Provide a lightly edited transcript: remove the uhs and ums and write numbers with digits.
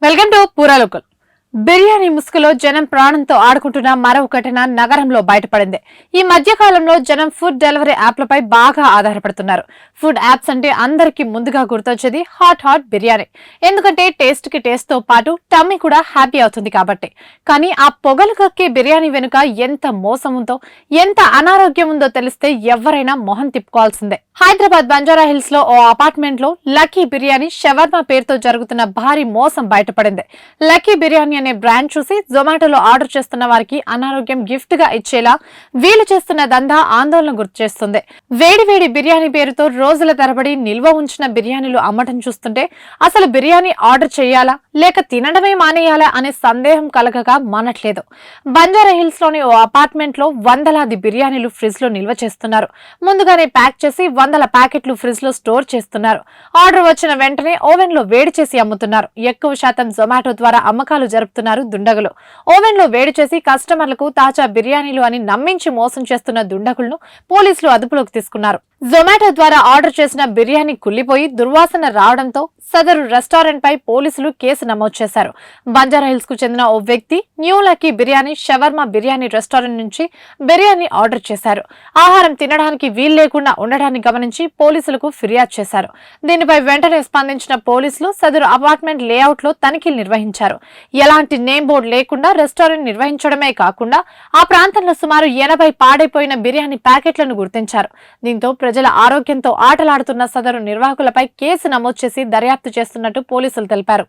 Welcome to పూరా local. Biryani ముసుగులో జనం ప్రాణంతో ఆడుకుంటున్న మరో ఘటన నగరంలో బయటపడింది. ఈ మధ్య కాలంలో జనం ఫుడ్ డెలివరీ యాప్లపై బాగా ఆధారపడుతున్నారు. ఫుడ్ యాప్స్ అంటే అందరికీ ముందుగా గుర్తొచ్చేది హాట్ బిర్యానీ. ఎందుకంటే టేస్ట్ తో పాటు టమ్మీ కూడా హ్యాపీ అవుతుంది కాబట్టి. కానీ ఆ పొగలు కక్కే బిర్యానీ వెనుక ఎంత మోసం ఉందో, ఎంత అనారోగ్యం ఉందో తెలిస్తే ఎవరైనా మొహం తిప్పుకోవాల్సిందే. హైదరాబాద్ బంజారా హిల్స్ లో ఓ అపార్ట్మెంట్ లో లక్కీ బిర్యానీ షవర్మా పేరుతో జరుగుతున్న భారీ మోసం బయటపడింది. లక్కీ బిర్యానీ అనే బ్రాండ్ చూసి జొమాటోలో ఆర్డర్ చేస్తున్న వారికి అనారోగ్యం గిఫ్ట్ గా ఇచ్చేలా వీలు చేస్తున్న దందా ఆందోళన గుర్తు చేస్తుంది. వేడి బిర్యానీ పేరుతో రోజుల తరబడి నిల్వ ఉంచిన బిర్యానీలు అమ్మటం చూస్తుంటే అసలు బిర్యానీ ఆర్డర్ చేయాలా లేక తినడమే మానేయాలా అనే సందేహం కలగక మానట్లేదు. బంజారా హిల్స్ లోని ఓ అపార్ట్మెంట్ లో వందలాది బిర్యానీలు ఫ్రిడ్జ్ లో నిల్వ చేస్తున్నారు. ముందుగానే ప్యాక్ చేసి వందల ప్యాకెట్లు ఫ్రిడ్జ్ లో స్టోర్ చేస్తున్నారు. ఆర్డర్ వచ్చిన వెంటనే ఓవెన్ లో వేడి చేసి అమ్ముతున్నారు. ఎక్కువ శాతం జొమాటో ద్వారా అమ్మకాలు జరుపుతున్నారు దుండగులు. ఓవెన్ లో వేడి చేసి కస్టమర్లకు తాజా బిర్యానీలు అని నమ్మించి మోసం చేస్తున్న దుండగులను పోలీసులు అదుపులోకి తీసుకున్నారు. జొమాటో ద్వారా ఆర్డర్ చేసిన బిర్యానీ కుళ్లిపోయి దుర్వాసన రావడంతో సదరు రెస్టారెంట్ పై పోలీసులు కేసు నమోదు చేశారు. బంజారా హిల్స్ కు చెందిన ఓ వ్యక్తి new lucky biryani shawarma biryani restaurant నుంచి బిర్యానీ ఆర్డర్ చేశారు. ఆహారం తినడానికి వీలు లేకుండా ఉండడాన్ని గమనించి పోలీసులకు ఫిర్యాదు చేశారు. దీనిపై వెంటనే స్పందించిన పోలీసులు సదరు అపార్ట్మెంట్ లేఅవుట్ లో తనిఖీలు నిర్వహించారు. ఎలాంటి నేమ్ బోర్డు లేకుండా రెస్టారెంట్ నిర్వహించడమే కాకుండా ఆ ప్రాంతంలో సుమారు 80 పాడైపోయిన బిర్యానీ ప్యాకెట్లను గుర్తించారు. దీంతో ప్రజల ఆరోగ్యంతో ఆటలాడుతున్న సదరు నిర్వాహకులపై కేసు నమోదు చేసి దర్యాప్తు చేస్తున్నట్టు పోలీసులు తెలిపారు.